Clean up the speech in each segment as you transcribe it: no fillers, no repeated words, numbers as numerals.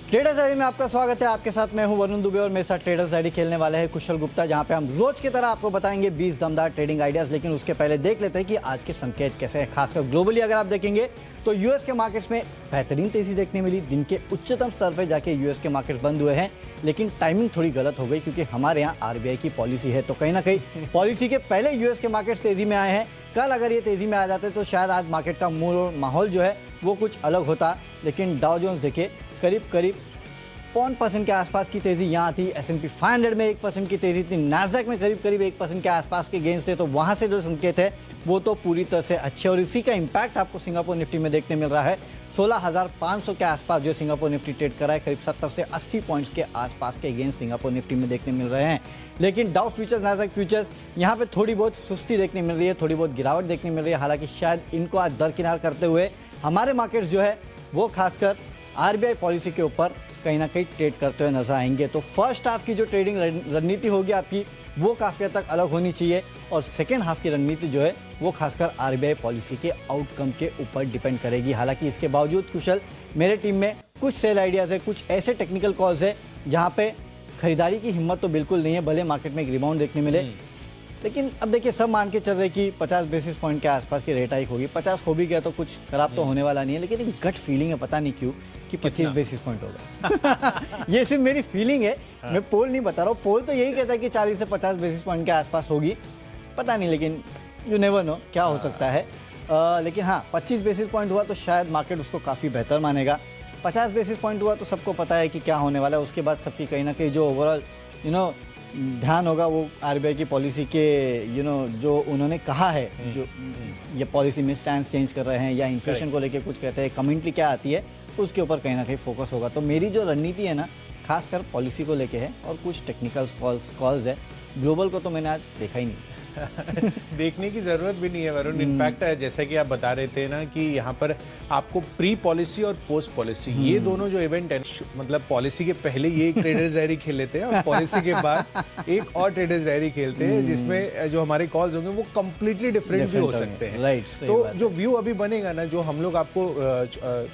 Traders ID में आपका स्वागत है। आपके साथ मैं हूं वरुण दुबे और मेरे साथ ट्रेडर्स आईडी खेलने वाले हैं कुशल गुप्ता, जहां पे हम रोज की तरह आपको बताएंगे 20 दमदार ट्रेडिंग आइडियाज। लेकिन उसके पहले देख लेते हैं कि आज के संकेत कैसे हैं। खासकर ग्लोबली अगर आप देखेंगे तो यूएस के मार्केट्स में बेहतरीन तेजी देखने मिली। दिन के उच्चतम स्तर पर जाके यूएस के मार्केट्स बंद हुए हैं, लेकिन टाइमिंग थोड़ी गलत हो गई क्योंकि हमारे यहाँ आरबीआई की पॉलिसी है। तो कहीं ना कहीं पॉलिसी के पहले यूएस के मार्केट्स तेजी में आए हैं। कल अगर ये तेजी में आ जाते तो शायद आज मार्केट का माहौल जो है वो कुछ अलग होता। लेकिन डाउ जोन्स देखिए करीब 5% के आसपास की तेजी यहाँ थी। S&P 500 में 1% की तेजी थी। नाज़डैक में करीब 1% के आसपास के गेंस थे। तो वहाँ से जो संकेत है वो तो पूरी तरह से अच्छे, और इसी का इम्पैक्ट आपको सिंगापुर निफ्टी में देखने मिल रहा है। 16,500 के आसपास जो सिंगापुर निफ्टी ट्रेड कर रहा है, करीब 70 से 80 पॉइंट्स के आसपास के गेंस सिंगापुर निफ्टी में देखने मिल रहे हैं। लेकिन डाउ फ्यूचर्स, नाज़डैक फ्यूचर्स यहाँ पे थोड़ी बहुत सुस्ती देखने मिल रही है, थोड़ी बहुत गिरावट देखने मिल रही है। हालांकि शायद इनको आज दरकिनार करते हुए हमारे मार्केट्स जो है वो खासकर आरबीआई पॉलिसी के ऊपर कहीं ना कहीं ट्रेड करते हुए नजर आएंगे। तो फर्स्ट हाफ की जो ट्रेडिंग रणनीति होगी आपकी वो काफ़ी हद तक अलग होनी चाहिए, और सेकेंड हाफ की रणनीति जो है वो खासकर आरबीआई पॉलिसी के आउटकम के ऊपर डिपेंड करेगी। हालांकि इसके बावजूद कुशल, मेरे टीम में कुछ सेल आइडियाज़ है, कुछ ऐसे टेक्निकल कॉल्स है जहाँ पे खरीदारी की हिम्मत तो बिल्कुल नहीं है, भले मार्केट में एक रिबाउंड देखने मिले। लेकिन अब देखिए सब मान के चल रहे कि 50 बेसिस पॉइंट के आसपास की रेट हाइक होगी। 50 हो भी गया तो कुछ खराब तो होने वाला नहीं है, लेकिन एक गट फीलिंग है, पता नहीं क्यों, कि 25 बेसिस पॉइंट होगा। ये सिर्फ मेरी फीलिंग है, मैं पोल नहीं बता रहा हूँ। पोल तो यही कहता है कि 40 से 50 बेसिस पॉइंट के आसपास होगी, पता नहीं, लेकिन यू नेवर नो क्या हो सकता है। लेकिन हाँ, 25 बेसिस पॉइंट हुआ तो शायद मार्केट उसको काफ़ी बेहतर मानेगा। 50 बेसिस पॉइंट हुआ तो सबको पता है कि क्या होने वाला है। उसके बाद सबकी कहीं ना कहीं जो ओवरऑल ध्यान होगा वो आरबीआई की पॉलिसी के जो उन्होंने कहा है, जो ये पॉलिसी में स्टैंड चेंज कर रहे हैं या इन्फ्लेशन को लेके कुछ कहते हैं, कमेंट्री क्या आती है, उसके ऊपर कहीं ना कहीं फोकस होगा। तो मेरी जो रणनीति है ना, खासकर पॉलिसी को लेके है, और कुछ टेक्निकल कॉल्स है। ग्लोबल को तो मैंने आज देखा ही नहीं। देखने की जरूरत भी नहीं है वरुण। इनफैक्ट जैसा कि आप बता रहे थे ना कि यहाँ पर आपको प्री पॉलिसी और पोस्ट पॉलिसी, ये दोनों जो इवेंट है, मतलब पॉलिसी के पहले ये एक ट्रेडर्स डायरी खेल लेते हैं और पॉलिसी के बाद एक और ट्रेडर्स डायरी खेलते हैं, जिसमें जो हमारे कॉल्स होंगे वो कंप्लीटली डिफरेंट भी हो सकते हैं। राइट। तो जो व्यू अभी बनेगा ना, जो हम लोग आपको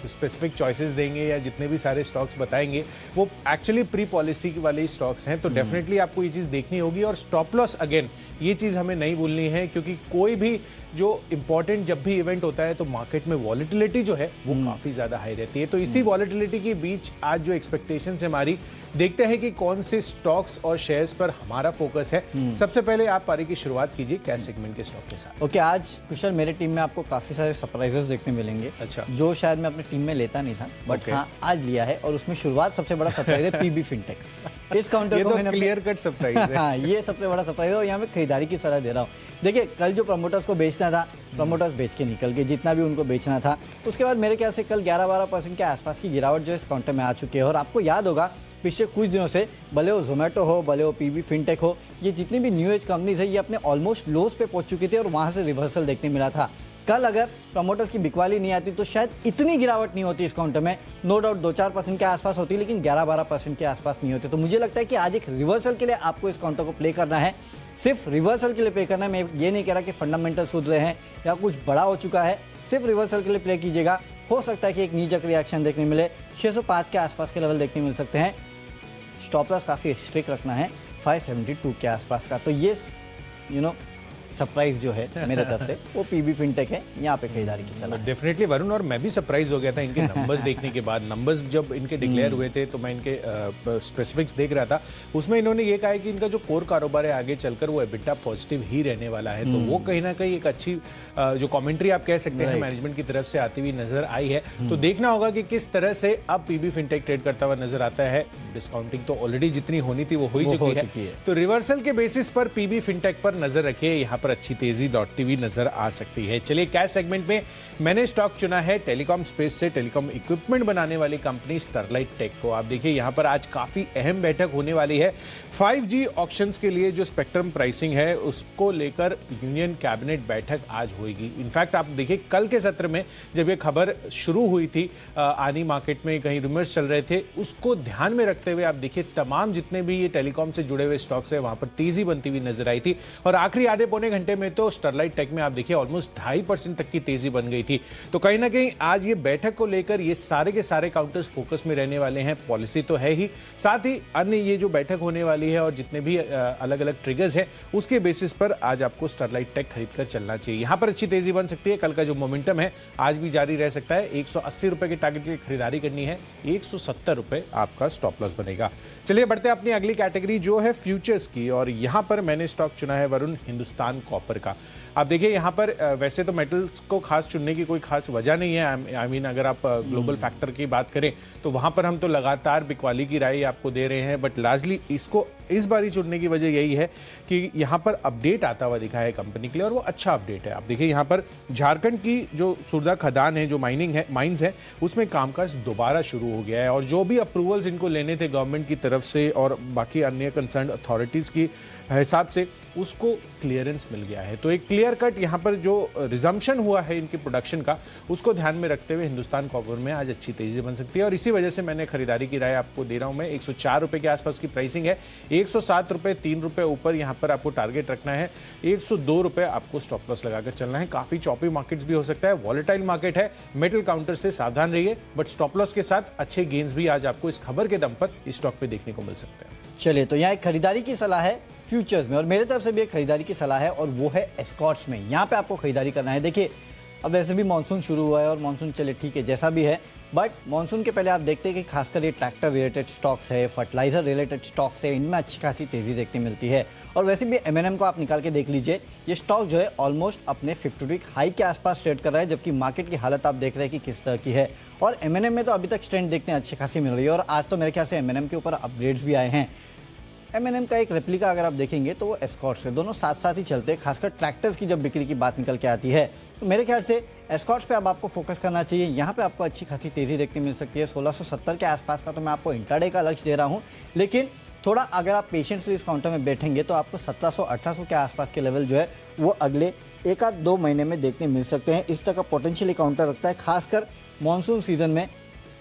स्पेसिफिक चॉइसेस देंगे या जितने भी सारे स्टॉक्स बताएंगे वो एक्चुअली प्री पॉलिसी वाले स्टॉक्स हैं। तो डेफिनेटली आपको ये चीज देखनी होगी। और स्टॉप लॉस, अगेन ये चीज हमें नहीं भूलनी है, क्योंकि कोई भी जो इंपॉर्टेंट जब भी इवेंट होता है तो मार्केट में वॉलेटिलिटी जो है वो काफी ज्यादा हाई रहती है। तो इसी वॉलेटिलिटी के बीच आज जो एक्सपेक्टेशंस है हमारी, देखते हैं कि कौन से स्टॉक्स और शेयर्स पर हमारा फोकस है। सबसे पहले आप पारी की शुरुआत कीजिए कैश सेगमेंट के स्टॉक के साथ। ओके, आज कुशल मेरे टीम में आपको काफी सारे सरप्राइजेस देखने मिलेंगे। अच्छा। जो शायद मैं अपनी टीम में लेता नहीं था, बट हाँ आज लिया है, और उसमें शुरुआत सबसे बड़ा सरप्राइज है पीबी फिनटेक। इस काउंटर को मैंने क्लियर कट सरप्राइज है। हाँ, ये सबसे बड़ा सरप्राइज है, और यहाँ मैं खरीदारी की सलाह दे रहा हूँ। देखिए, कल जो प्रमोटर्स को बेचना था, प्रमोटर्स बेच के निकल गए जितना भी उनको बेचना था। उसके बाद मेरे ख्याल से कल 11-12% के आसपास की गिरावट जो इस काउंटर में आ चुकी है। और आपको याद होगा पिछले कुछ दिनों से, भले वो जोमेटो हो, भले वो पीबी फिनटेक हो, ये जितनी भी न्यू एज कंपनीज है, ये अपने ऑलमोस्ट लोस पे पहुंच चुकी थी और वहां से रिवर्सल देखने मिला था। कल अगर प्रमोटर्स की बिकवाली नहीं आती तो शायद इतनी गिरावट नहीं होती इस काउंटर में। नो डाउट 2-4% के आसपास होती, लेकिन 11-12% के आसपास नहीं होती। तो मुझे लगता है कि आज एक रिवर्सल के लिए आपको इस काउंटर को प्ले करना है, सिर्फ रिवर्सल के लिए प्ले करना है। मैं ये नहीं कह रहा कि फंडामेंटल सुधर रहे हैं या कुछ बड़ा हो चुका है, सिर्फ रिवर्सल के लिए प्ले कीजिएगा। हो सकता है कि एक नीजक रिएक्शन देखने मिले, 605 के आसपास के लेवल देखने मिल सकते हैं। स्टॉप लॉस काफ़ी स्ट्रिक्ट रखना है 572 के आसपास का। तो ये सरप्राइज जो है मेरे तरफ से वो पीबी फिनटेक है, यहाँ पे खरीदारी की सलाह। डेफिनेटली वरुण, और मैं भी सरप्राइज हो गया था इनके नंबर्स देखने के बाद। नंबर्स जब इनके डिक्लेयर हुए थे तो मैं इनके स्पेसिफिक्स देख रहा था। उसमें इन्होंने ये कहा है कि इनका जो कोर कारोबार है आगे चलकर वो एबिटा पॉजिटिव ही रहने वाला है। तो वो कहीं ना कहीं एक अच्छी जो कमेंट्री आप कह सकते हैं मैनेजमेंट की तरफ से आती हुई नजर आई है। तो देखना होगा कि किस तरह से अब पीबी फिनटेक ट्रेड करता हुआ नजर आता है। डिस्काउंटिंग तो ऑलरेडी जितनी होनी थी वो हो ही चुकी है। तो रिवर्सल के बेसिस पर पीबी फिनटेक पर नजर रखिए, यहाँ पर अच्छी तेजी लौटती हुई नजर आ सकती है। चलिए, कैश सेगमेंट में मैंने स्टॉक चुना है टेलीकॉम स्पेस से टेलीकॉम इक्विपमेंट बनाने वाली कंपनी स्टरलाइट टेक को। आप देखिए यहाँ पर आज काफी अहम बैठक होने वाली है। 5G ऑक्शंस के लिए जो स्पेक्ट्रम प्राइसिंग है उसको लेकर यूनियन कैबिनेट बैठक आज होगी। इनफैक्ट आप देखिए कल के सत्र में जब ये खबर शुरू हुई थी, आनी मार्केट में कहीं रूमर्स चल रहे थे, उसको ध्यान में रखते हुए आप देखिए तमाम जितने भी ये टेलीकॉम से जुड़े हुए स्टॉक्स है वहां पर तेजी बनती हुई नजर आई थी। और आखिरी आधे पौने घंटे में तो स्टरलाइट टेक में आप देखिए ऑलमोस्ट 2.5% तक की तेजी बन गई थी। तो कहीं ना कहीं आज ये बैठक को लेकर ये सारे के सारे काउंटर्स फोकस में रहने वाले हैं। पॉलिसी तो है ही, साथ ही अन्य ये जो बैठक होने वाली है और जितने भी अलग अलग ट्रिगर्स है उसके बेसिस पर आज आपको स्टरलाइट टेक खरीद कर चलना चाहिए। यहां पर अच्छी तेजी बन सकती है। कल का जो मोमेंटम है आज भी जारी रह सकता है। 180 रुपए के टारगेट की खरीदारी करनी है, 170 रुपए आपका स्टॉप लॉस बनेगा। चलिए बढ़ते हैं अपनी अगली कैटेगरी जो है फ्यूचर्स की, और यहां पर मैंने स्टॉक चुना है वरुण हिंदुस्तान कॉपर का। आप देखिए यहाँ पर वैसे तो मेटल्स को खास चुनने की कोई खास वजह नहीं है। आई मीन अगर आप ग्लोबल फैक्टर की बात करें तो वहां पर हम तो लगातार बिकवाली की राय आपको दे रहे हैं, बट लार्जली इसको इस बारी चुनने की वजह यही है कि यहाँ पर अपडेट आता हुआ दिखा है कंपनी के लिए, और वो अच्छा अपडेट है। आप देखिए यहाँ पर झारखंड की जो सुरदा खदान है, जो माइंस है, उसमें कामकाज दोबारा शुरू हो गया है, और जो भी अप्रूवल्स इनको लेने थे गवर्नमेंट की तरफ से और बाकी अन्य कंसर्न अथॉरिटीज की हिसाब से, उसको क्लियरेंस मिल गया है। तो एक क्लियर कट यहाँ पर जो रिजम्पशन हुआ है इनकी प्रोडक्शन का, उसको ध्यान में रखते हुए हिंदुस्तान कॉपर में आज अच्छी तेजी बन सकती है, और इसी वजह से मैंने खरीदारी की राय आपको दे रहा हूं। मैं 104 रुपए के आसपास की प्राइसिंग है, 107 रुपए 3 रुपए ऊपर यहाँ पर आपको टारगेट रखना है, 102 रुपए आपको स्टॉप लॉस लगाकर चलना है। काफी चॉपी मार्केट्स भी हो सकता है, वॉलेटाइल मार्केट है, मेटल काउंटर से सावधान रहिए, बट स्टॉप लॉस के साथ अच्छे गेन्स भी आज आपको इस खबर के दम पर इस स्टॉक पे देखने को मिल सकते हैं। चलिए, तो यहाँ एक खरीदारी की सलाह है फ्यूचर्स में, और मेरे तरफ से भी एक खरीदारी की सलाह है, और वो है एस्कॉर्ट्स में। यहाँ पे आपको खरीदारी करना है। देखिए, अब वैसे भी मानसून शुरू हुआ है, और मानसून चले ठीक है जैसा भी है, बट मानसून के पहले आप देखते हैं कि खासकर ये ट्रैक्टर रिलेटेड स्टॉक्स है, फर्टिलाइजर रिलेटेड स्टॉक्स है, इनमें अच्छी खासी तेजी देखने मिलती है। और वैसे भी M&M को आप निकाल के देख लीजिए, ये स्टॉक जो है ऑलमोस्ट अपने 50 वीक हाई के आसपास ट्रेड कर रहा है, जबकि मार्केट की हालत आप देख रहे हैं कि किस तरह की है। और M&M में तो अभी तक स्ट्रेंथ देखने अच्छी खासी मिल रही है, और आज तो मेरे ख्याल से M&M के ऊपर अपग्रेड्स भी आए हैं। M&M का एक रेप्लिका अगर आप देखेंगे तो वो एस्कॉर्ट्स है, दोनों साथ साथ ही चलते हैं। खासकर ट्रैक्टर्स की जब बिक्री की बात निकल के आती है तो मेरे ख्याल से एस्कॉर्ट्स पे अब आपको फोकस करना चाहिए। यहाँ पे आपको अच्छी खासी तेजी देखने मिल सकती है। 1670 के आसपास का तो मैं आपको इंट्राडे का लक्ष्य दे रहा हूँ, लेकिन थोड़ा अगर आप पेशेंसली इस काउंटर में बैठेंगे तो आपको 1700-1800 के आसपास के लेवल जो है वो अगले 1-2 महीने में देखने मिल सकते हैं। इस तरह का पोटेंशियली काउंटर रखता है। खासकर मानसून सीजन में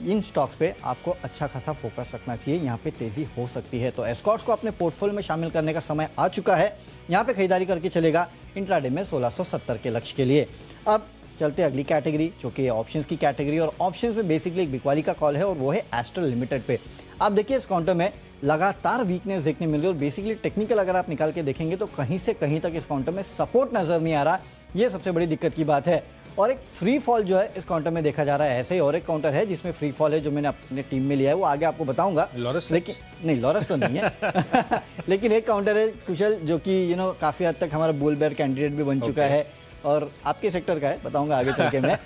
इन स्टॉक्स पे आपको अच्छा खासा फोकस रखना चाहिए, यहाँ पे तेजी हो सकती है। तो एस्कॉर्ट्स को अपने पोर्टफोलियो में शामिल करने का समय आ चुका है। यहाँ पे खरीदारी करके चलेगा इंट्राडे में 1670 के लक्ष्य के लिए। अब चलते अगली कैटेगरी जो कि ऑप्शंस की कैटेगरी, और ऑप्शंस में बेसिकली एक बिकवाली का कॉल है, और वो है एस्ट्रल लिमिटेड पे। आप देखिए इस काउंटर में लगातार वीकनेस देखने मिल रही है, और बेसिकली टेक्निकल अगर आप निकाल के देखेंगे तो कहीं से कहीं तक इस काउंटर में सपोर्ट नजर नहीं आ रहा। ये सबसे बड़ी दिक्कत की बात है, और एक फ्री फॉल जो है इस काउंटर में देखा जा रहा है। ऐसे ही और एक काउंटर है जिसमें फ्री फॉल है, जो मैंने अपने टीम में लिया है, वो आगे आपको बताऊंगा। लॉरस, लेकिन नहीं, लॉरस तो नहीं है लेकिन एक काउंटर है कुशल, जो कि काफी हद तक हमारा बुल बेयर कैंडिडेट भी बन चुका है, और आपके सेक्टर का है, बताऊंगा आगे चल के मैं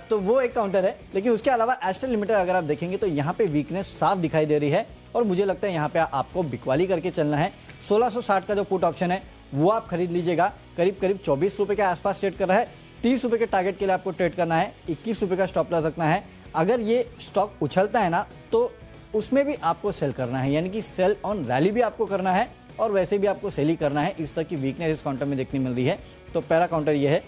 तो वो एक काउंटर है। लेकिन उसके अलावा एस्ट्रल लिमिटेड अगर आप देखेंगे तो यहाँ पे वीकनेस साफ दिखाई दे रही है, और मुझे लगता है यहाँ पे आपको बिकवाली करके चलना है। 1660 का जो पुट ऑप्शन है वो आप खरीद लीजिएगा, करीब करीब 24 रुपए के आसपास ट्रेड कर रहा है। 30 रुपए के टारगेट के लिए आपको ट्रेड करना है, 21 रुपए का स्टॉप लॉस रखना है। अगर ये स्टॉक उछलता है ना तो उसमें भी आपको सेल करना है, यानी कि सेल ऑन रैली भी आपको करना है, और वैसे भी आपको सेल ही करना है। इस तरह की वीकनेस इस काउंटर में देखने मिल रही है। तो पहला काउंटर ये है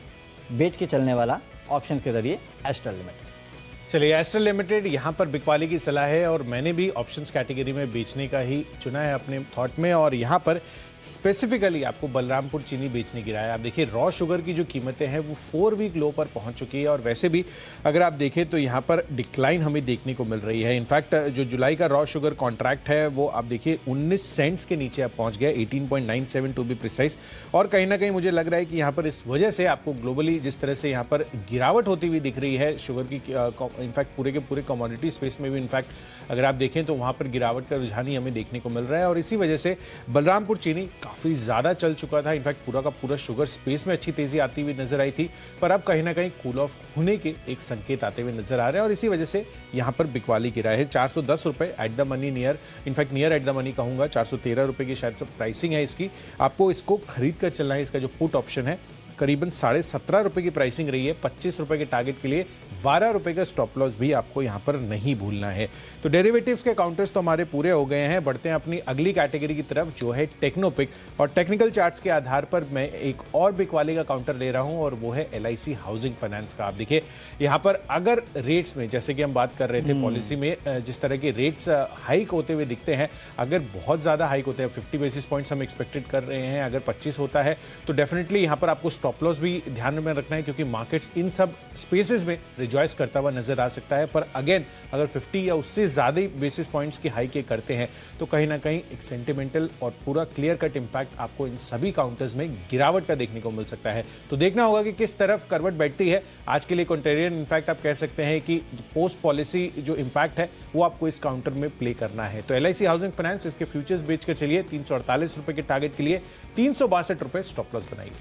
बेच के चलने वाला ऑप्शन के जरिए एस्ट्रल लिमिटेड। चलिए, एस्ट्रल लिमिटेड यहाँ पर बिकवाली की सलाह है, और मैंने भी ऑप्शंस कैटेगरी में बेचने का ही चुना है अपने थॉट में, और यहाँ पर स्पेसिफिकली आपको बलरामपुर चीनी बेचने की राय है। आप देखिए रॉ शुगर की जो कीमतें हैं वो 4 वीक लो पर पहुंच चुकी है, और वैसे भी अगर आप देखें तो यहाँ पर डिक्लाइन हमें देखने को मिल रही है। इनफैक्ट जो जुलाई का रॉ शुगर कॉन्ट्रैक्ट है वो आप देखिए 19 सेंट्स के नीचे अब पहुंच गया, 18.97 टू बी प्रिसाइज। और कहीं ना कहीं मुझे लग रहा है कि यहाँ पर इस वजह से आपको ग्लोबली जिस तरह से यहाँ पर गिरावट होती हुई दिख रही है शुगर की, इनफैक्ट पूरे के पूरे कमोडिटी स्पेस में भी इनफैक्ट अगर आप देखें तो वहाँ पर गिरावट का रुझान ही हमें देखने को मिल रहा है, और इसी वजह से बलरामपुर चीनी काफ़ी ज़्यादा चल चुका था। इनफैक्ट पूरा का पूरा शुगर स्पेस में अच्छी तेजी आती हुई नजर आई थी, पर अब कहीं ना कहीं कूल ऑफ होने के एक संकेत आते हुए नजर आ रहे हैं, और इसी वजह से यहाँ पर बिकवाली की राय है। 410 रुपए at the money, in fact near at the money कहूँगा, 413 रुपए की शायद प्राइसिंग है इसकी। आपको इसको खरीद कर चलना है। इसका जो पुट ऑप्शन है करीबन 17.5 रुपए की प्राइसिंग रही है, 25 रुपए के टारगेट के लिए 12 रुपए का स्टॉप लॉस भी आपको यहाँ पर नहीं भूलना है। तो डेरिवेटिव्स के काउंटर्स तो हमारे पूरे हो गए हैं। बढ़ते हैं अपनी अगली कैटेगरी की तरफ जो है टेक्नोपिक, और टेक्निकल चार्ट्स के आधार पर मैं एक और बिकवाली का काउंटर ले रहा हूं और वो है LIC हाउसिंग फाइनेंस का। आप देखिए यहाँ पर अगर रेट्स में, जैसे कि हम बात कर रहे थे पॉलिसी में, जिस तरह के रेट्स हाइक होते हुए दिखते हैं, अगर बहुत ज़्यादा हाइक होते हैं, 50 बेसिस पॉइंट्स हम एक्सपेक्टेड कर रहे हैं, अगर 25 होता है तो डेफिनेटली यहाँ पर आपको स्टॉप लॉस भी ध्यान में रखना है, क्योंकि मार्केट्स इन सब स्पेसेस में रिजॉइस करता हुआ नजर आ सकता है। पर अगेन अगर 50 या उससे ज़्यादा बेसिस पॉइंट्स की हाइक करते हैं तो कहीं ना कहीं एक सेंटिमेंटल और पूरा क्लियर कट इंपैक्ट आपको इन सभी काउंटर्स में गिरावट का देखने को मिल सकता है। तो देखना होगा कि किस तरफ करवट बैठती है। आज के लिए कॉन्ट्रेरियन इनफैक्ट आप कह सकते हैं कि पोस्ट पॉलिसी जो इंपैक्ट है वो आपको इस काउंटर में प्ले करना है। तो LIC हाउसिंग फाइनेंस, इसके फ्यूचर्स बेचकर चलिए 348 रुपए के टारगेट के लिए 362 रुपए स्टॉप लॉस बनाइए।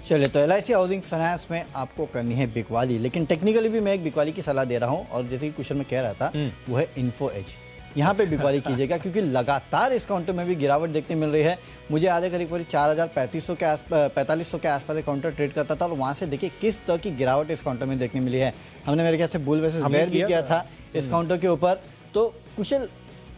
चलिए, तो LIC हाउसिंग फाइनेंस में आपको करनी है बिकवाली, लेकिन टेक्निकली भी मैं एक बिकवाली की सलाह दे रहा हूं, और जैसे कि कुशल में कह रहा था वो है इन्फो एज। यहाँ पे बिकवाली कीजिएगा क्योंकि लगातार इस काउंटर में भी गिरावट देखने मिल रही है। मुझे याद है करीब 4500 के 4500 के आसपास काउंटर ट्रेड करता था, और वहाँ से देखिए किस तरह की गिरावट इस काउंटर में देखने मिली है। हमने मेरे ख्याल से बुल वर्सेस बेयर भी किया था इस काउंटर के ऊपर। तो कुशल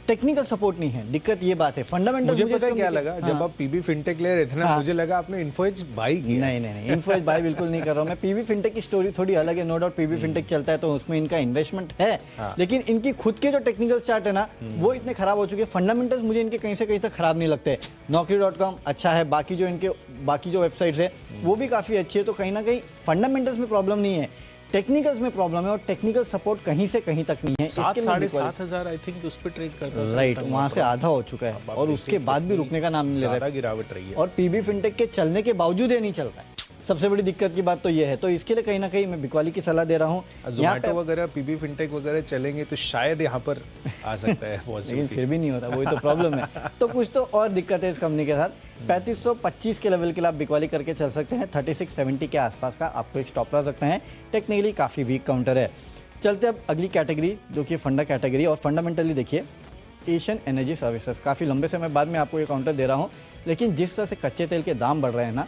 टेक्निकल सपोर्ट नहीं है, दिक्कत ये बात है। फंडामेंटल मुझे पता है क्या लगा, जब आप PB फिनटेक ले रहे थे ना, मुझे लगा आपने इन्फो एज बाई किया। नहीं, इन्फो एज बाई बिल्कुल नहीं कर रहा हूँ मैं। PB फिनटेक की स्टोरी थोड़ी अलग है, नो डाउट PB फिनटेक चलता है तो उसमें इनका इन्वेस्टमेंट है, लेकिन इनकी खुद के जो टेक्निकल चार्ट है ना वो इतने खराब हो चुके हैं। फंडामेंटल्स मुझे इनके कहीं से कहीं तक खराब नहीं लगते। Naukri.com अच्छा है, बाकी जो वेबसाइट्स है वो भी काफ़ी अच्छी है। तो कहीं ना कहीं फंडामेंटल्स में प्रॉब्लम नहीं है, टेक्निकल्स में प्रॉब्लम है, और टेक्निकल सपोर्ट कहीं से कहीं तक नहीं है। 7,500 आई थिंक उस पे ट्रेड करता था, राइट, वहां से आधा हो चुका है और उसके बाद भी रुकने का नाम नहीं ले रहा है। गिरावट रही है, और PB फिनटेक के चलने के बावजूद ये नहीं चल रहा है। सबसे बड़ी दिक्कत की बात तो ये है। तो इसके लिए कहीं ना कहीं मैं बिकवाली की सलाह दे रहा हूँ। जोमैटो वगैरह PB फिनटेक वगैरह चलेंगे तो शायद यहाँ पर आ सकता है लेकिन फिर भी नहीं होता, वही तो प्रॉब्लम है। तो कुछ तो और दिक्कत है इस कंपनी के साथ। 3525 के लेवल के लिए आप बिकवाली करके चल सकते हैं। 3670 के आसपास का आपको एक स्टॉप लॉस रखना है। टेक्निकली काफ़ी वीक काउंटर है। चलते अब अगली कैटेगरी जो कि फंडा कैटेगरी, और फंडामेंटली देखिए एशियन एनर्जी सर्विसेज। काफ़ी लंबे समय बाद में आपको ये काउंटर दे रहा हूँ, लेकिन जिस तरह से कच्चे तेल के दाम बढ़ रहे हैं ना,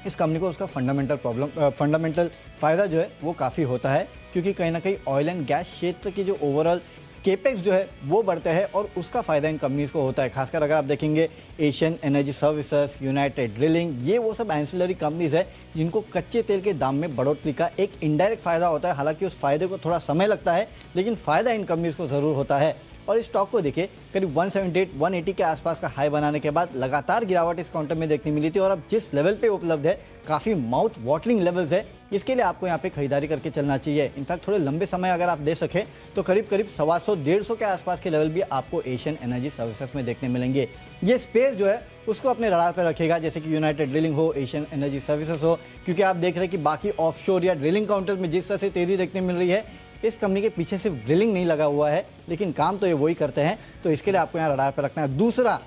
इस कंपनी को उसका फंडामेंटल फ़ायदा जो है वो काफ़ी होता है, क्योंकि कहीं ना कहीं ऑयल एंड गैस क्षेत्र की जो ओवरऑल केपेक्स जो है वो बढ़ते हैं और उसका फ़ायदा इन कंपनीज़ को होता है। खासकर अगर आप देखेंगे Asian energy services, United drilling, ये वो सब एंसिलरी कंपनीज़ है जिनको कच्चे तेल के दाम में बढ़ोतरी का एक इनडायरेक्ट फ़ायदा होता है। हालांकि उस फ़ायदे को थोड़ा समय लगता है, लेकिन फ़ायदा इन कंपनीज़ को ज़रूर होता है। और इस स्टॉक को देखिए करीब 178-180 के आसपास का हाई बनाने के बाद लगातार गिरावट इस काउंटर में देखने मिली थी, और अब जिस लेवल पे उपलब्ध है काफ़ी माउथ वाटरिंग लेवल्स है। इसके लिए आपको यहाँ पे खरीदारी करके चलना चाहिए। इनफैक्ट थोड़े लंबे समय अगर आप दे सके तो करीब 125-150 के आसपास के लेवल भी आपको एशियन एनर्जी सर्विसेज में देखने मिलेंगे। ये स्पेस जो है उसको अपने रडार पर रखेगा, जैसे कि यूनाइटेड ड्रिलिंग हो, एशियन एनर्जी सर्विसेज हो, क्योंकि आप देख रहे हैं कि बाकी ऑफशोर या ड्रिलिंग काउंटर में जिस तरह से तेजी देखने मिल रही है, इस कंपनी के पीछे सिर्फ ड्रिलिंग नहीं लगा हुआ है, लेकिन काम तो ये वही करते हैं। तो इसके लिए आपको यहाँ रडार पर रखना है। दूसरा,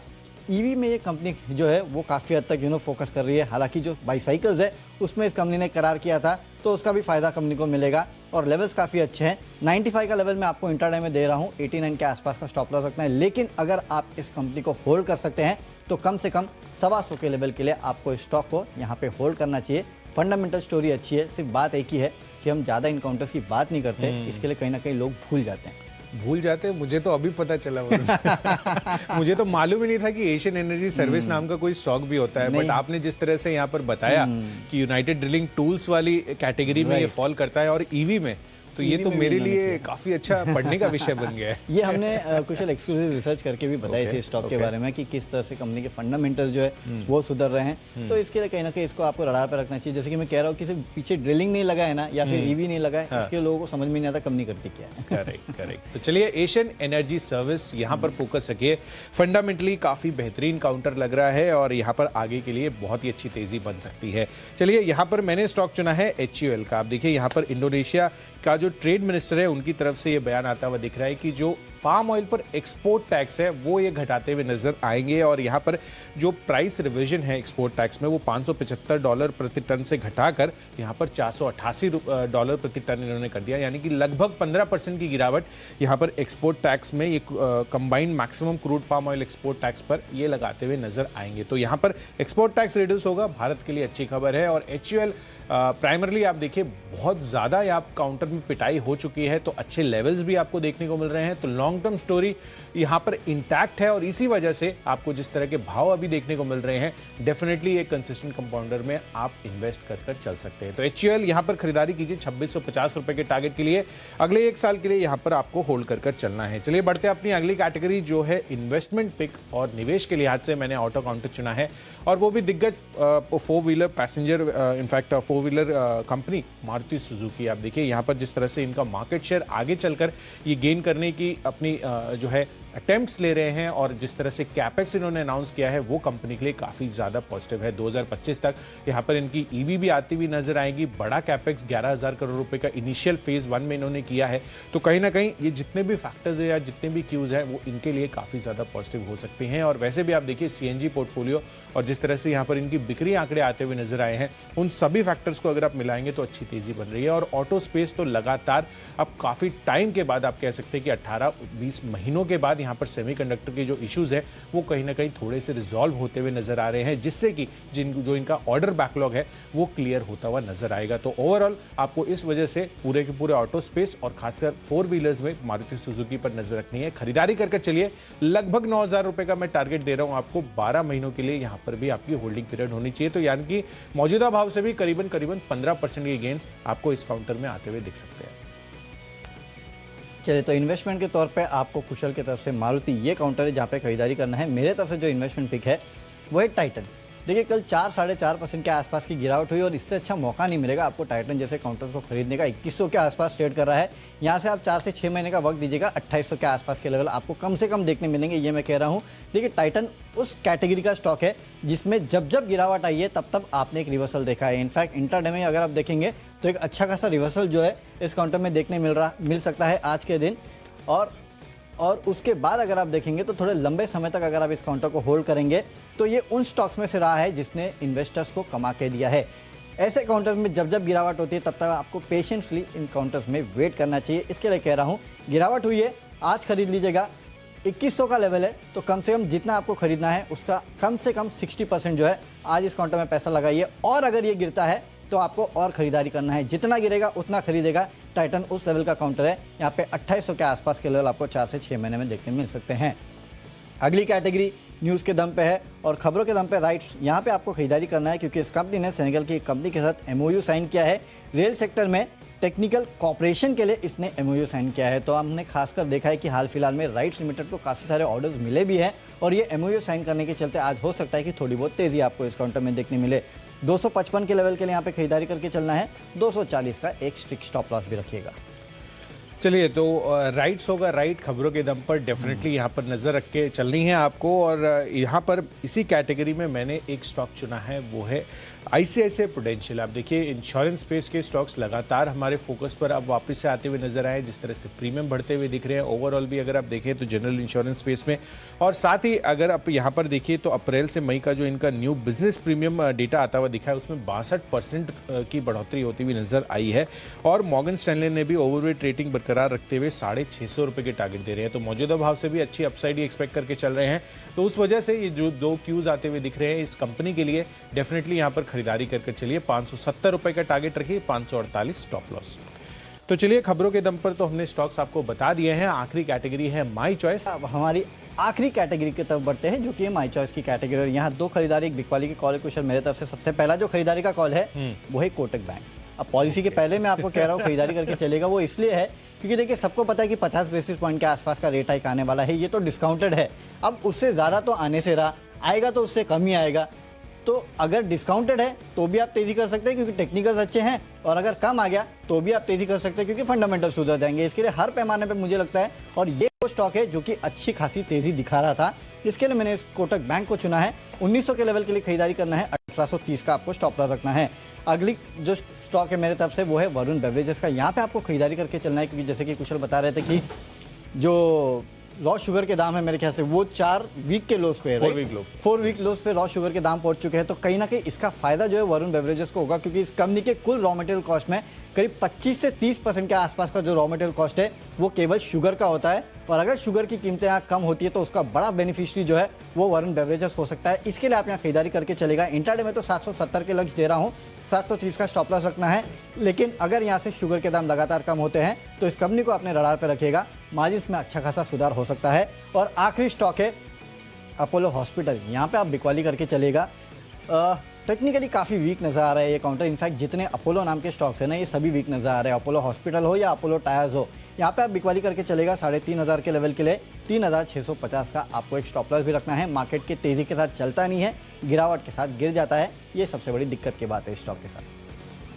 ईवी में ये कंपनी जो है वो काफ़ी हद तक फोकस कर रही है। हालांकि जो बाईसाइकिल्स है उसमें इस कंपनी ने करार किया था, तो उसका भी फायदा कंपनी को मिलेगा, और लेवल्स काफ़ी अच्छे हैं। 95 का लेवल मैं आपको इंट्राडे में दे रहा हूँ, 89 के आसपास का स्टॉप लॉस रखना है। लेकिन अगर आप इस कंपनी को होल्ड कर सकते हैं तो कम से कम 125 के लेवल के लिए आपको इस स्टॉक को यहाँ पे होल्ड करना चाहिए। फंडामेंटल स्टोरी अच्छी है, सिर्फ बात एक ही है कि हम ज़्यादा इनकाउंटर्स की बात नहीं करते, इसके लिए कहीं ना कहीं लोग भूल जाते हैं। मुझे तो अभी पता चला मुझे तो मालूम ही नहीं था कि एशियन एनर्जी सर्विस नाम का कोई स्टॉक भी होता है। बट आपने जिस तरह से यहाँ पर बताया कि यूनाइटेड ड्रिलिंग टूल्स वाली कैटेगरी में ये फॉल करता है और ईवी में, तो ये तो मेरे लिए काफी अच्छा पढ़ने का विषय बन गया है। ये हमने कुछ एक्सक्लूसिव रिसर्च करके भी बताई थी स्टॉक के बारे में कि किस तरह से कंपनी के फंडामेंटल जो है वो सुधर रहे हैं। तो इसके लिए कहीं ना कहीं इसको आपको रडार पर रखना चाहिए। जैसे कि मैं कह रहा हूँ कि सिर्फ पीछे ड्रिलिंग नहीं लगा है ना, या फिर ईवी नहीं लगा है, इसके लोगों को समझ में नहीं आता कंपनी करती क्या है। करेक्ट। तो चलिए एशियन एनर्जी सर्विस यहाँ पर फोकस रखिए। फंडामेंटली काफी बेहतरीन काउंटर लग रहा है और यहाँ पर आगे के लिए बहुत ही अच्छी तेजी बन सकती है। चलिए यहाँ पर मैंने स्टॉक चुना है HUL का। आप देखिए यहाँ पर इंडोनेशिया का जो ट्रेड मिनिस्टर है उनकी तरफ से ये बयान आता हुआ दिख रहा है कि जो पाम ऑयल पर एक्सपोर्ट टैक्स है वो ये घटाते हुए नजर आएंगे, और यहाँ पर जो प्राइस रिवीजन है एक्सपोर्ट टैक्स में वो $575 प्रति टन से घटाकर यहाँ पर $488 प्रति टन इन्होंने कर दिया, यानी कि लगभग 15% की गिरावट यहाँ पर एक्सपोर्ट टैक्स में, ये combined maximum crude palm oil export tax पर ये लगाते हुए नजर आएंगे। तो यहाँ पर एक्सपोर्ट टैक्स रिड्यूस होगा, भारत के लिए अच्छी खबर है। और HUL प्राइमरली आप देखिए बहुत ज़्यादा आप काउंटर में पिटाई हो चुकी है, तो अच्छे लेवल्स भी आपको देखने को मिल रहे हैं। तो लॉन्ग टर्म स्टोरी यहाँ पर इंटैक्ट है और इसी वजह से आपको जिस तरह के भाव अभी देखने को मिल रहे हैं, डेफिनेटली एक कंसिस्टेंट कंपाउंडर में आप इन्वेस्ट कर चल सकते हैं। तो HUL यहाँ पर खरीदारी कीजिए 2650 रुपए के टारगेट के लिए, अगले 1 साल के लिए यहाँ पर आपको होल्ड कर चलना है। चलिए बढ़ते हैं अपनी अगली कैटेगरी जो है इन्वेस्टमेंट पिक और निवेश के लिहाज से मैंने ऑटो काउंटर चुना है और वो भी दिग्गज 4 wheeler passenger in fact 4 wheeler company Maruti Suzuki. आप देखिए यहाँ पर जिस तरह से इनका मार्केट शेयर आगे चलकर ये गेन करने की अपनी जो है अटेम्प्ट्स ले रहे हैं और जिस तरह से कैपेक्स इन्होंने अनाउंस किया है वो कंपनी के लिए काफ़ी ज़्यादा पॉजिटिव है। 2025 तक यहाँ पर इनकी EV भी आती हुई नजर आएगी। बड़ा कैपेक्स 11,000 करोड़ रुपए का इनिशियल फेज 1 में इन्होंने किया है। तो कहीं ना कहीं ये जितने भी फैक्टर्स है या जितने भी क्यूज हैं वो इनके लिए काफ़ी ज़्यादा पॉजिटिव हो सकते हैं। और वैसे भी आप देखिए CNG पोर्टफोलियो और जिस तरह से यहाँ पर इनकी बिक्री आंकड़े आते हुए नजर आए हैं, उन सभी फैक्टर्स को अगर आप मिलाएंगे तो अच्छी तेजी बन रही है। और ऑटो स्पेस तो लगातार अब काफ़ी टाइम के बाद आप कह सकते हैं कि 18-20 महीनों के बाद यहाँ पर सेमीकंडक्टर के जो इश्यूज है वो कहीं ना कहीं थोड़े से रिजॉल्व होते हुए नजर आ रहे हैं, जिससे कि जो इनका ऑर्डर बैकलॉग है वो क्लियर होता हुआ नजर आएगा। तो ओवरऑल आपको इस वजह से पूरे के पूरे ऑटो स्पेस और खासकर 4 व्हीलर्स में मारुति सुजुकी पर नजर रखनी है। खरीदारी करके चलिए, लगभग 9,000 रुपए का मैं टारगेट दे रहा हूं आपको। 12 महीनों के लिए यहां पर भी आपकी होल्डिंग पीरियड होनी चाहिए, तो यानी कि मौजूदा भाव से भी करीबन 15% के गेन्स आपको इस काउंटर में आते हुए दिख सकते हैं। चलिए, तो इन्वेस्टमेंट के तौर पे आपको कुशल की तरफ से मारुति ये काउंटर है जहाँ पे खरीदारी करना है। मेरे तरफ से जो इन्वेस्टमेंट पिक है वो है टाइटन। देखिए, कल 4-4.5% के आसपास की गिरावट हुई और इससे अच्छा मौका नहीं मिलेगा आपको टाइटन जैसे काउंटर्स को खरीदने का। 2100 के आसपास ट्रेड कर रहा है। यहाँ से आप 4 से 6 महीने का वक्त दीजिएगा, 2800 के आसपास के लेवल आपको कम से कम देखने मिलेंगे, ये मैं कह रहा हूँ। देखिए, टाइटन उस कैटेगरी का स्टॉक है जिसमें जब गिरावट आई है तब आपने एक रिवर्सल देखा है। इनफैक्ट इंट्राडे में अगर आप देखेंगे तो एक अच्छा खासा रिवर्सल जो है इस काउंटर में देखने मिल सकता है आज के दिन। और उसके बाद अगर आप देखेंगे तो थोड़े लंबे समय तक अगर आप इस काउंटर को होल्ड करेंगे तो ये उन स्टॉक्स में से रहा है जिसने इन्वेस्टर्स को कमा के दिया है। ऐसे काउंटर्स में जब गिरावट होती है तब तक आपको पेशेंसली इन काउंटर्स में वेट करना चाहिए। इसके लिए कह रहा हूँ, गिरावट हुई है, आज खरीद लीजिएगा। 2100 का लेवल है, तो कम से कम जितना आपको खरीदना है उसका कम से कम 60% जो है आज इस काउंटर में पैसा लगाइए। और अगर ये गिरता है तो आपको और खरीदारी करना है, जितना गिरेगा उतना खरीदेगा। टाइटन उस लेवल का काउंटर है, यहाँ पे 2800 के आसपास के लेवल आपको 4 से 6 महीने में देखने मिल सकते हैं। अगली कैटेगरी न्यूज़ के दम पे है और खबरों के दम पे राइट्स। यहाँ पे आपको खरीदारी करना है क्योंकि इस कंपनी ने सेनेगल की एक कंपनी के साथ MOU साइन किया है। रेल सेक्टर में टेक्निकल कॉपरेशन के लिए इसने MOU साइन किया है। तो हमने खासकर देखा है कि हाल फिलहाल में राइट्स लिमिटेड को काफ़ी सारे ऑर्डर्स मिले भी हैं और ये MOU साइन करने के चलते आज हो सकता है कि थोड़ी बहुत तेज़ी आपको इस काउंटर में देखने मिले। 255 के लेवल के लिए यहाँ पे खरीदारी करके चलना है। 240 का एक स्ट्रिक्ट स्टॉप लॉस भी रखिएगा। चलिए, तो राइट्स होगा राइट, खबरों के दम पर डेफिनेटली यहाँ पर नज़र रख के चलनी है आपको। और यहाँ पर इसी कैटेगरी में मैंने एक स्टॉक चुना है, वो है ICICI प्रूडेंशियल। आप देखिए, इंश्योरेंस स्पेस के स्टॉक्स लगातार हमारे फोकस पर अब वापस से आते हुए नजर आए। जिस तरह से प्रीमियम बढ़ते हुए दिख रहे हैं ओवरऑल भी अगर आप देखें तो जनरल इंश्योरेंस स्पेस में, और साथ ही अगर आप यहाँ पर देखिए तो अप्रैल से मई का जो इनका न्यू बिजनेस प्रीमियम डेटा आता हुआ दिखा है उसमें 62% की बढ़ोतरी होती हुई नजर आई है। और मॉर्गन स्टैनले ने भी ओवरवेट रेटिंग बरकरार रखते हुए 650 रुपए के टारगेट दे रहे हैं। तो मौजूदा भाव से भी अच्छी अपसाइड ही एक्सपेक्ट करके चल रहे हैं। तो उस वजह से ये जो 2 क्यूज आते हुए दिख रहे हैं इस कंपनी के लिए, डेफिनेटली यहाँ पर खरीदारी करके चलिए। 570 रुपए का टारगेट रखिए, 548 स्टॉप लॉस। तो चलिए, खबरों के दम पर तो हमने स्टॉक्स आपको बता दिए हैं। आखिरी कैटेगरी है माई चॉइस। अब हमारी आखिरी कैटेगरी की तरफ बढ़ते हैं जो कि है माई चॉइस की कैटेगरी। और यहाँ 2 खरीदारी, एक बिकवाली की कॉल है कुशल मेरे तरफ से। सबसे पहला जो खरीदारी का कॉल है वो है कोटक बैंक। अब पॉलिसी के पहले मैं आपको कह रहा हूँ खरीदारी करके चलेगा, वो इसलिए है क्योंकि देखिए सबको पता है कि 50 बेसिस पॉइंट के आसपास का रेट हाइक आने वाला है। ये तो डिस्काउंटेड है, अब उससे ज़्यादा तो आने से रहा, आएगा तो उससे कम ही आएगा। तो अगर डिस्काउंटेड है तो भी आप तेजी कर सकते हैं क्योंकि टेक्निकल्स अच्छे हैं, और अगर कम आ गया तो भी आप तेजी कर सकते हैं क्योंकि फंडामेंटल सुधर जाएंगे। इसके लिए हर पैमाने पे मुझे लगता है, और ये वो स्टॉक है जो कि अच्छी खासी तेजी दिखा रहा था, इसके लिए मैंने इस कोटक बैंक को चुना है। 1900 के लेवल के लिए खरीदारी करना है, 1830 का आपको स्टॉप लॉस रखना है। अगली जो स्टॉक है मेरे तरफ से वो है वरुण बेवरेजेस का। यहाँ पे आपको खरीदारी करके चलना है क्योंकि जैसे कि कुशल बता रहे थे कि जो रॉ शुगर के दाम है मेरे ख्याल से वो 4 वीक के लोस पे है, 4 वीक लो 4 वीक लोस पे रॉ शुगर के दाम पहुंच चुके हैं। तो कहीं ना कहीं इसका फायदा जो है वरुण बेवरेजेस को होगा, क्योंकि इस कंपनी के कुल रॉ मटेरियल कॉस्ट में करीब 25 से 30% के आसपास का जो रॉ मटेरियल कॉस्ट है वो केवल शुगर का होता है। और अगर शुगर की कीमतें यहाँ कम होती है तो उसका बड़ा बेनिफिशियरी जो है वो वरुण बेवरेजेस हो सकता है। इसके लिए आप यहाँ खरीदारी करके चलेगा। इंट्राडे में तो 770 के लक्ष्य दे रहा हूँ, 730 का स्टॉप लॉस रखना है। लेकिन अगर यहाँ से शुगर के दाम लगातार कम होते हैं तो इस कंपनी को अपने रडार पर रखिएगा, मार्जिन्स में अच्छा खासा सुधार हो सकता है। और आखिरी स्टॉक है अपोलो हॉस्पिटल। यहाँ पे आप बिकवाली करके चलेगा। टेक्निकली काफ़ी वीक नज़र आ रहा है ये काउंटर। इनफैक्ट जितने अपोलो नाम के स्टॉक्स हैं ना ये सभी वीक नज़र आ रहे हैं। अपोलो हॉस्पिटल हो या अपोलो टायर्स हो, यहाँ पे आप बिकवाली करके चलेगा 3,500 के लेवल के लिए 3,650 का आपको एक स्टॉप लॉस भी रखना है। मार्केट के तेज़ी के साथ चलता नहीं है, गिरावट के साथ गिर जाता है। ये सबसे बड़ी दिक्कत की बात है स्टॉक के साथ।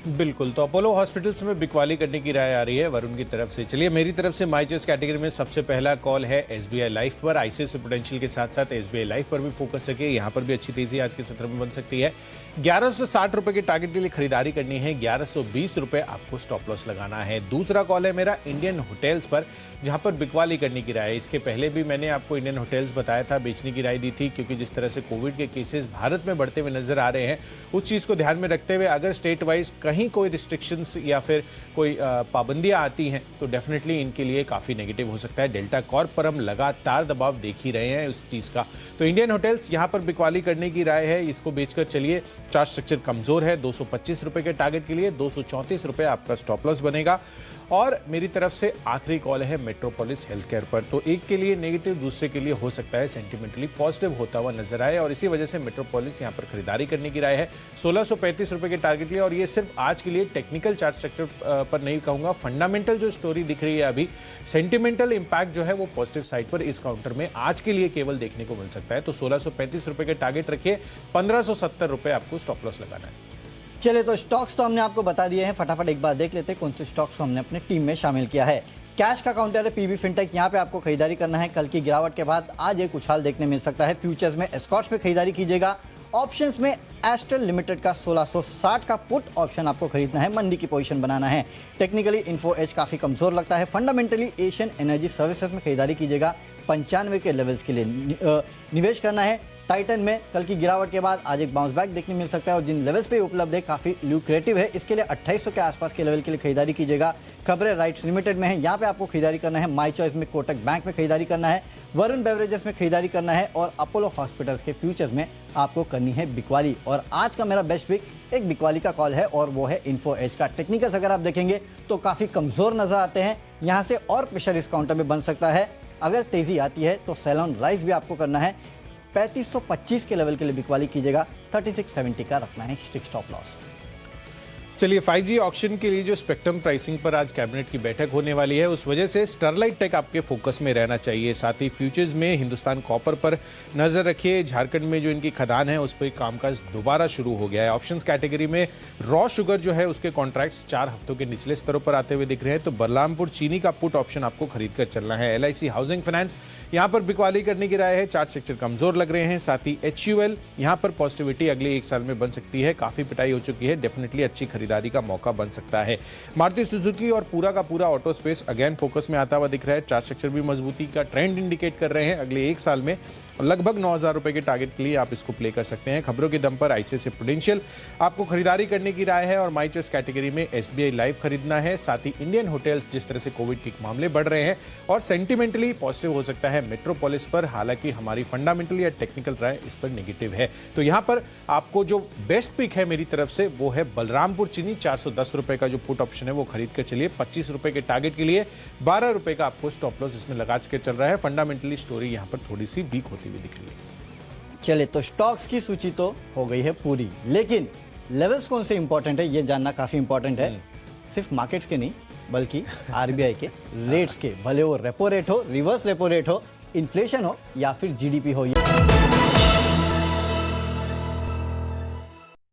बिल्कुल। तो अपोलो हॉस्पिटल्स में बिकवाली करने की राय आ रही है वरुण की तरफ से। चलिए मेरी तरफ से माई चॉइस कैटेगरी में सबसे पहला कॉल है एसबीआई लाइफ पर। आईसीआईसीआई प्रूडेंशियल के साथ साथ एसबीआई लाइफ पर भी फोकस रखिए, यहाँ पर भी अच्छी तेजी आज के सत्र में बन सकती है। 1160 रुपए के टारगेट के लिए खरीदारी करनी है, 1120 रुपए आपको स्टॉप लॉस लगाना है। दूसरा कॉल है मेरा इंडियन होटल्स पर, जहां पर बिकवाली करने की राय है। इसके पहले भी मैंने आपको इंडियन होटल्स बताया था, बेचने की राय दी थी, क्योंकि जिस तरह से कोविड के केसेस भारत में बढ़ते हुए नजर आ रहे हैं उस चीज को ध्यान में रखते हुए अगर स्टेट वाइज कहीं कोई रिस्ट्रिक्शंस या फिर कोई पाबंदियां आती हैं तो डेफिनेटली इनके लिए काफी नेगेटिव हो सकता है। डेल्टा कॉर्प पर हम लगातार दबाव देख ही रहे हैं उस चीज का। तो इंडियन होटल्स यहां पर बिकवाली करने की राय है, इसको बेचकर चलिए। चार्ट स्ट्रक्चर कमजोर है, 225 रुपए के टारगेट के लिए 234 रुपए आपका स्टॉप लॉस बनेगा। और मेरी तरफ से आखिरी कॉल है मेट्रोपोलिस हेल्थ केयर पर। तो एक के लिए नेगेटिव, दूसरे के लिए हो सकता है सेंटिमेंटली पॉजिटिव होता हुआ नजर आए, और इसी वजह से मेट्रोपोलिस यहां पर खरीदारी करने की राय है 1635 रुपए के टारगेट के लिए। और ये सिर्फ आज के लिए टेक्निकल चार्ट स्ट्रक्चर पर नहीं कहूंगा, फंडामेंटल जो स्टोरी दिख रही है अभी, सेंटिमेंटल इंपैक्ट जो है वो पॉजिटिव साइड पर इस काउंटर में आज के लिए केवल देखने को मिल सकता है। तो 1635 रुपए के टारगेट रखिए, 1570 रुपए आपको स्टॉप लॉस लगाना है। चलिए तो स्टॉक्स तो हमने आपको बता दिए हैं, फटाफट एक बार देख लेते हैं कौन से स्टॉक्स को हमने अपने टीम में शामिल किया है। कैश का काउंटर है पीबी फिनटेक, यहाँ पे आपको खरीदारी करना है। कल की गिरावट के बाद आज एक उछाल देखने मिल सकता है। फ्यूचर्स में एस्कॉर्ट्स में खरीदारी कीजिएगा। ऑप्शंस में एस्ट्रल लिमिटेड का 1660 का पुट ऑप्शन आपको खरीदना है, मंदी की पोजीशन बनाना है। टेक्निकली इन्फो एज काफी कमजोर लगता है। फंडामेंटली एशियन एनर्जी सर्विसेज में खरीदारी कीजिएगा, 95 के लेवल्स के लिए निवेश करना है। टाइटन में कल की गिरावट के बाद आज एक बाउंस बैक देखने मिल सकता है, और जिन लेवल्स पे उपलब्ध है काफी ल्यूक्रेटिव है, इसके लिए 2800 के आसपास के लेवल के लिए खरीदारी कीजिएगा। खबरें राइट्स लिमिटेड में है, यहाँ पे आपको खरीदारी करना है। माई चॉइस में कोटक बैंक में खरीदारी करना है, वरुण बेवरेजेस में खरीदारी करना है, और अपोलो हॉस्पिटल्स के फ्यूचर्स में आपको करनी है बिकवाली। और आज का मेरा बेस्ट पिक एक बिकवाली का कॉल है, और वो है इन्फो एज का। टेक्निकल्स अगर आप देखेंगे तो काफी कमजोर नजर आते हैं, यहाँ से और प्रेशर इस काउंटर में बन सकता है। अगर तेजी आती है तो सेल राइज भी आपको करना है। 3525 के लेवल के लिए बिकवाली कीजिएगा, 3670 का रखना है स्ट्रिक्ट स्टॉप लॉस। चलिए 5G ऑक्शन के लिए जो स्पेक्ट्रम प्राइसिंग पर आज कैबिनेट की बैठक होने वाली है, उस वजह से स्टरलाइट टेक आपके फोकस में रहना चाहिए। साथ ही फ्यूचर्स में हिंदुस्तान कॉपर पर नजर रखिए। झारखंड में जो इनकी खदान है उस पर कामकाज दोबारा शुरू हो गया है। ऑप्शंस कैटेगरी में रॉ शुगर जो है उसके कॉन्ट्रैक्ट्स 4 हफ्तों के निचले स्तरों पर आते हुए दिख रहे हैं। तो बलरामपुर चीनी का पुट ऑप्शन आपको खरीद कर चलना है। LIC हाउसिंग फाइनेंस यहाँ पर बिकवाली करने की राय है, चार्ट स्ट्रक्चर कमजोर लग रहे हैं। साथ ही HUL यहाँ पर पॉजिटिविटी अगले 1 साल में बन सकती है, काफी पिटाई हो चुकी है, डेफिनेटली अच्छी खरीदारी का मौका बन सकता है। मारुति सुजुकी और पूरा का पूरा ऑटो स्पेस अगेन फोकस में आता हुआ दिख रहा है। चार्ट स्ट्रक्चर भी मजबूती का ट्रेंड इंडिकेट कर रहे हैं। अगले 1 साल में लगभग 9000 रुपए के टारगेट के लिए आप इसको प्ले कर सकते हैं। खबरों के दम पर आईसीआईसीआई प्रूडेंशियल आपको खरीदारी करने की राय है, और माई चॉइस कैटेगरी में SBI लाइफ खरीदना है। साथ ही इंडियन होटल्स, जिस तरह से कोविड के मामले बढ़ रहे हैं और सेंटिमेंटली पॉजिटिव हो सकता है मेट्रोपोलिस पर, हालांकि हमारी फंडामेंटल या टेक्निकल राय इस पर नेगेटिव है। तो यहां पर आपको जो बेस्ट पिक है मेरी तरफ से वो है बलरामपुर चीनी। 410 रुपए का जो पुट ऑप्शन है वो खरीद कर चलिए। 25 रुपए के टारगेट के लिए 12 रुपए का आपको स्टॉप लॉस इसमें लगा के चल रहा है। फंडामेंटली स्टोरी यहां पर थोड़ी सी वीक होती हुई दिख रही है। चलिए तो स्टॉक्स की सूची तो हो गई है पूरी, लेकिन लेवल्स कौन से इंपॉर्टेंट है ये जानना काफी इंपॉर्टेंट है। सिर्फ मार्केट्स के नहीं बल्कि RBI के रेट्स के, भले वो रेपो रेट हो, रिवर्स रेपो रेट हो, इन्फ्लेशन हो या फिर GDP हो।